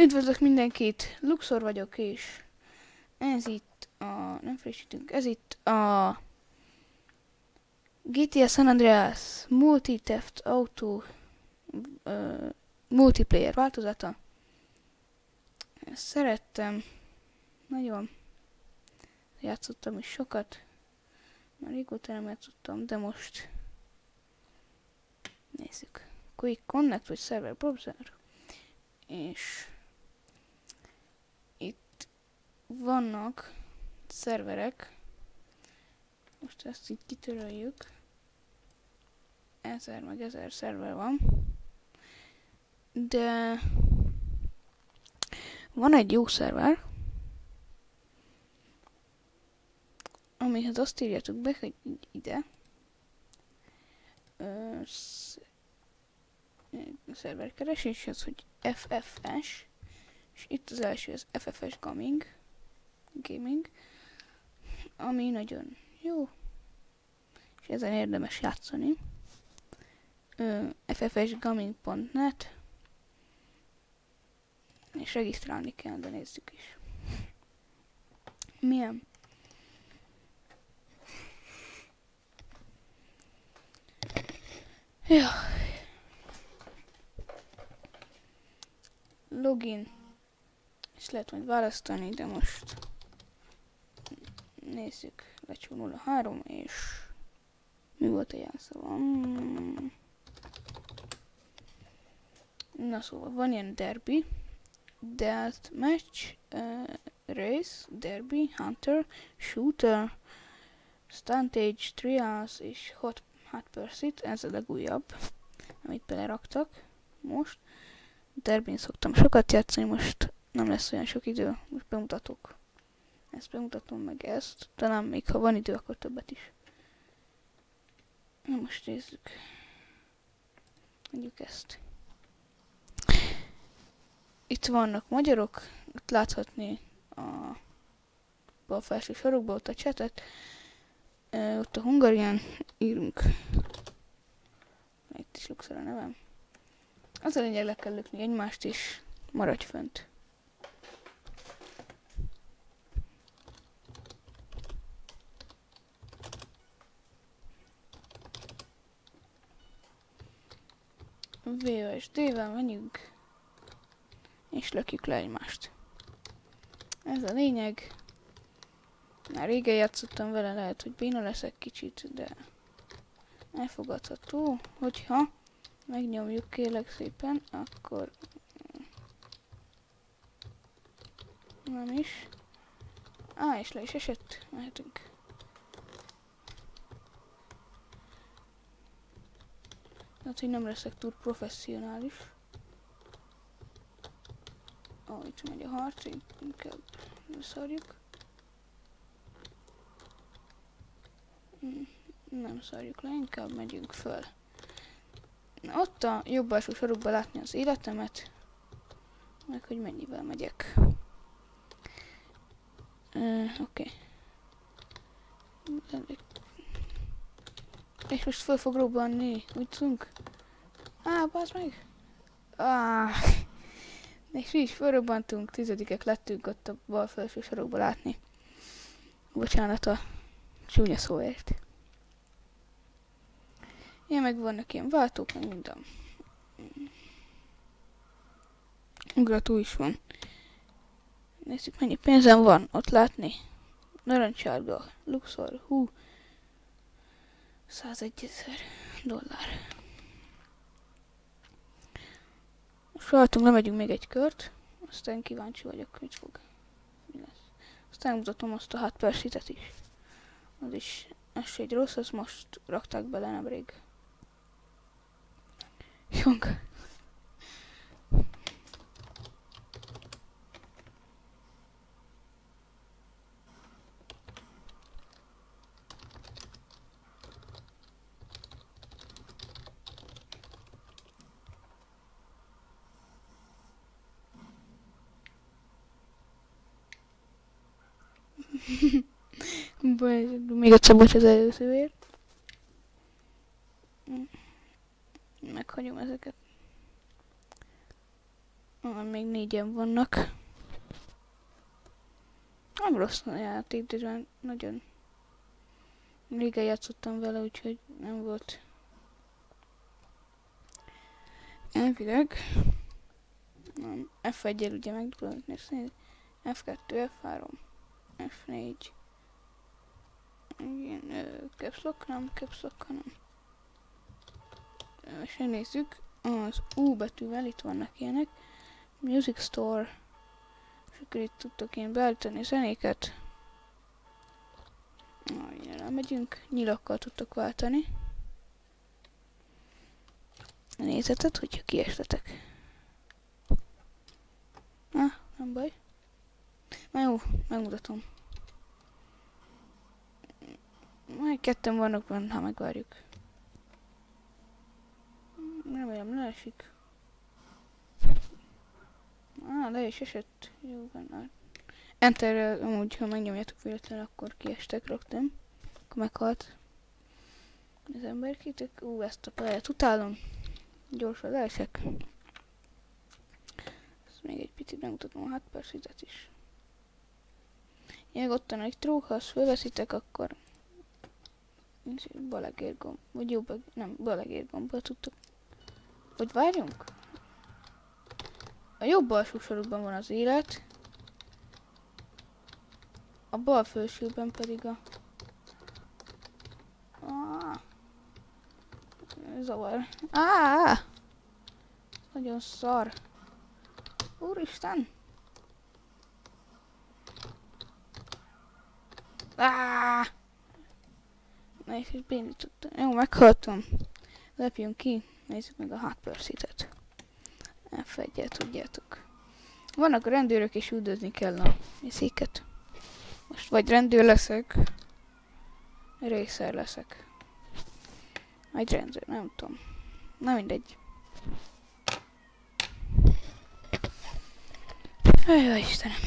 Üdvözlök mindenkit, Luxor vagyok, és ez itt a... nem frissítünk, ez itt a GTA San Andreas Multi-Theft Auto multiplayer változata. Ezt szerettem, nagyon játszottam is sokat, már régóta nem játszottam, de most nézzük. Quick Connect vagy Server Browser, és itt vannak szerverek, most ezt így kitöröljük, 1000 meg 1000 szerver van, de van egy jó szerver, amihez azt írjátok be, hogy ide szerverkereséshez, hogy FFS, és itt az első az FFS Gaming, ami nagyon jó, és ezen érdemes játszani. ffsgaming.net, és regisztrálni kell, de nézzük is. Milyen? Ja. Login. És lehet majd választani, de most nézzük. Lecsúnul a 3, és mi volt a jelszavam? Na szóval van ilyen derby, deathmatch, race, derby, hunter, shooter, stuntage, trials és hot pursuit, ez a legújabb, amit beleraktak most. Derbyn szoktam sokat játszani, most nem lesz olyan sok idő, most bemutatok. Ezt bemutatom meg ezt, talán még ha van idő, akkor többet is. Na most nézzük. Mondjuk ezt. Itt vannak magyarok, itt láthatni a bal felső sarokban ott a chatet. Ott a Hungarian írunk. Itt is Luxor a nevem. Az a lényeg, le kell lökni egymást, és maradj fönt. VSD-vel menjünk, és lökjük le egymást. Ez a lényeg. Már régen játszottam vele, lehet, hogy béna leszek kicsit, de elfogadható, hogyha megnyomjuk kérlek szépen, akkor nem is. És le is esett, mehetünk. Hát, hogy nem leszek túl professzionális. Itt megy a harc, inkább szarjuk. Nem szarjuk le, inkább megyünk föl. Na, ott a jobb alsó sorokban látni az életemet, meg hogy mennyivel megyek. Oké. És most föl fog robbanni, úgy tudunk? Bázd meg! És mi is fölrobbantunk, 10-ek lettünk ott a bal felső sarokba látni. Bocsánat a csúnya szóért. Ilyen meg vannak ilyen váltók, meg minden. Ugrató is van. Nézzük, mennyi pénzem van ott látni. Narancsárga, Luxor, 101 000 dollár. Most rajtunk lemegyünk még egy kört, aztán kíváncsi vagyok, mit fog. Mi lesz. Aztán mutatom azt a hot pursuit-et is. Az se egy rossz, azt most rakták bele nemrég. Jong. Még egyszer bocs az előzőért. Meghagyom ezeket. Még 4-en vannak. Nem rossz a játék, de nagyon régen játszottam vele, úgyhogy nem volt. Elvileg F1-jel ugye meg tudod nézni. F2, F3, F4. Igen, caps lock nem. És megnézzük, az U betűvel itt vannak ilyenek. Music Store. És akkor itt tudtok én beállítani zenéket. Ilyen elmegyünk, nyilakkal tudtok váltani. Nézheted, hogyha kiestetek. Nem baj. Na jó, megmutatom. Majd 2-en vannak benne, ha megvárjuk. Remélem leesik. Le is esett. Jó, benne. Enter, amúgy, ha megnyomjátok véletlenül, akkor kiestek rögtön. Akkor meghalt. Az emberkétek. Ezt a pályát utálom. Gyorsan leesek. Ezt még egy picit megmutatom a hátpercet is. Ilyen ott a nitro, ha azt felveszitek, akkor balegérgomb, vagy jobb, nem, balegérgombbal tudtok. Vagy várjunk? A jobb alsó sarokban van az élet. A bal felsőben pedig a... Zavar. Nagyon szar. Úristen! Na és bénítottam. Jó, meghaltam. Lepjünk ki. Nézzük meg a hátpercet. F1-jel tudjátok. Vannak a rendőrök és üldözni kell a széket. Most vagy rendőr leszek, racer leszek. Vagy rendőr, nem tudom. Na mindegy. Jaj, Istenem.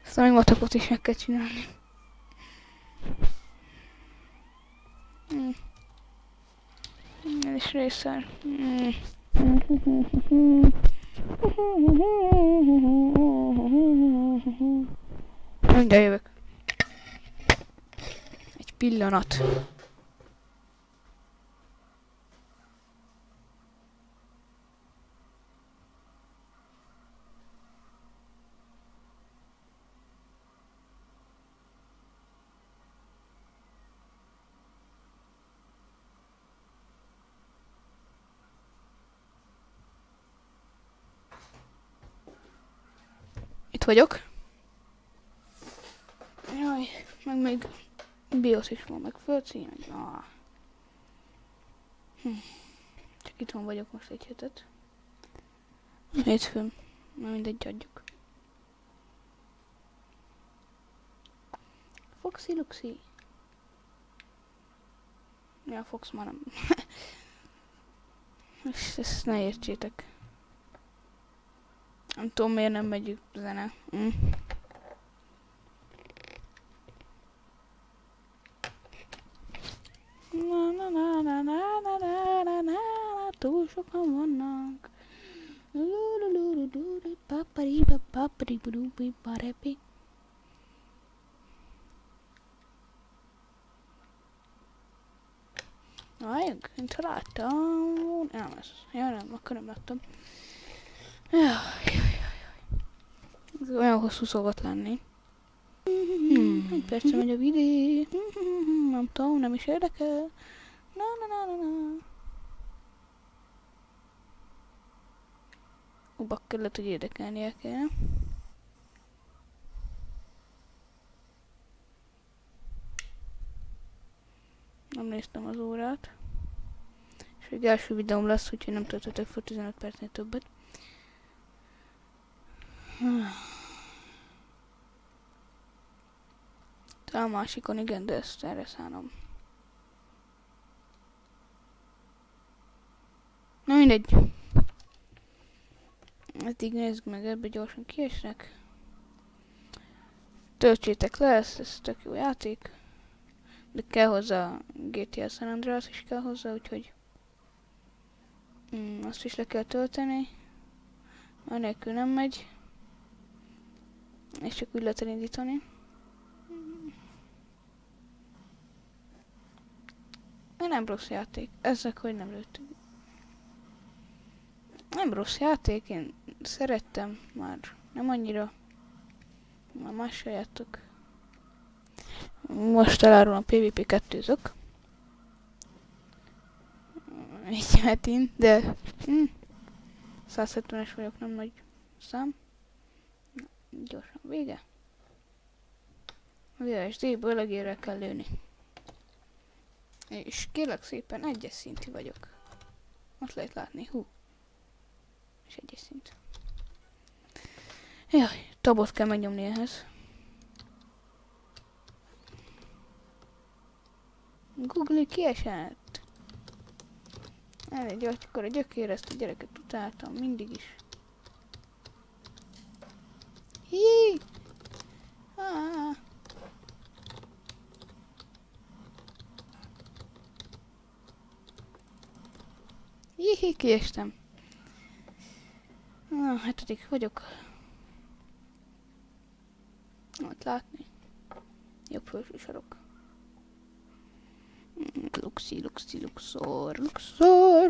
Ezt a még matakot is meg kell csinálni. Ez is racer. Mindjárt jövök. Egy pillanat. Itt vagyok. Jaj, meg még BIOS is van, meg földcím, meg... Csak itthon vagyok most egy hetet. Hétfőn. Na mindegy, adjuk. Foxy Luxy. Ja, Fox már nem. Ezt ne értsétek. Nem tudom, miért nem megy zene. Túl sokan vannak. Várjunk, én találtam. Nem, nem, akkor nem láttam. Ez olyan hosszú szokott lenni. Egy percre megy a videó. Nem tudom, nem is érdekel. Na. Bakker lehet, hogy érdekelnie kell. Nem néztem az órát. És egy első videóm lesz, úgyhogy nem töltöttek fel 15 percnél többet. Talán másikon igen, de ezt erre szánom. Na mindegy. Eddig nézzük meg, ebbe gyorsan kiesnek. Töltsétek le, ez tök jó játék. De kell hozzá GTA San Andreas is kell hozzá, úgyhogy... Azt is le kell tölteni. Anélkül nem megy. És csak úgy lehet elindítani. Nem rossz játék. Ezek hogy nem lőttük. Nem rossz játék, én szerettem már. Nem annyira. Már mással játszok. Most elárulom PvP 2-zök. Így metin, de 170-es vagyok, nem nagy szám. Gyorsan vége. A VSD-ből legére kell lőni. És kérlek szépen, egyes szintű vagyok. Ott lehet látni, és egyes szint. Jaj, tabot kell megnyomni ehhez. Google kiesett. Elég, akkor a gyökér, ezt a gyereket utáltam, mindig is. Hí! Hihi, kiestem. Hetedik vagyok. Ott látni. Jobb felső sarok.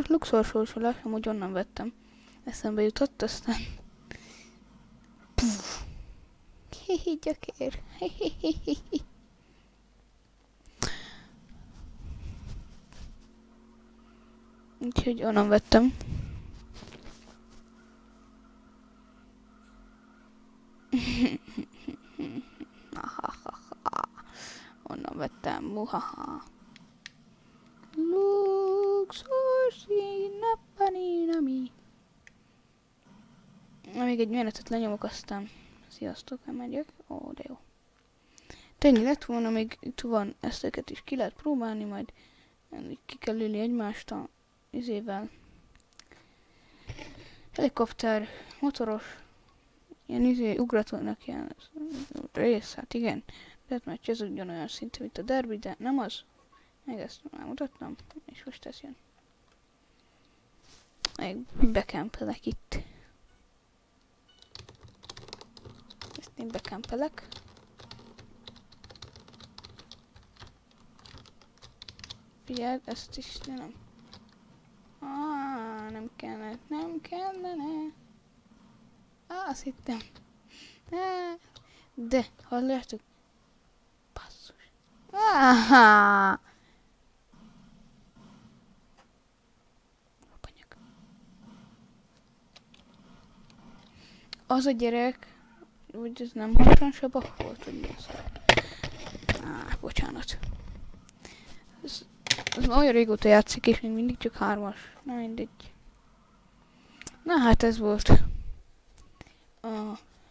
Luxor sorsolás, amúgy onnan vettem. Eszembe jutott, aztán... Hihi, gyökér. Hihihihi. Úgyhogy onnan vettem. Onnan vettem, muhaha. Luxor színappaninami. Még egy menetet lenyomok, aztán sziasztok, elmegyek. Ó, de jó. De ennyi lett volna, még itt van, ezteket is ki lehet próbálni, majd ki kell ülni egymást a izével. Helikopter, motoros, ilyen ugratónak ilyen rész, hát igen. Deathmatch ez ugyanolyan szintű, mint a derby, de nem az. Meg ezt már mutattam, és most ez jön. Meg bekempelek itt. Ezt én bekempelek. Figyeld, ezt is nem. Nem kellene. Azt hittem. De, halljátok? Basszus. Az a gyerek, úgy ez nem hasonlósabb volt, hogy mi az. Bocsánat. Ez már olyan régóta játszik, és még mindig csak 3-as. Na mindegy. Na hát ez volt.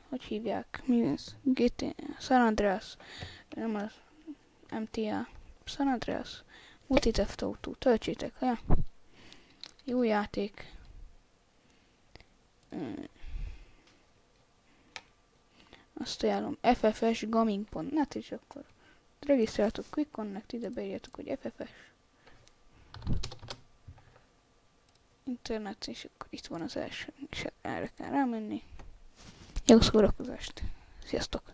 Hogy hívják? Mi ez? GTA, San Andreas. Nem az MTA. San Andreas. Multi Theft Auto. Töltsétek, ja? Jó játék. Azt ajánlom. FFS Gaming.net, és akkor regisztráltok Quick Connect, ide beírjátok, hogy FFS internet, és akkor itt van az első, és erre kell rámenni. Jó szórakozást! Sziasztok!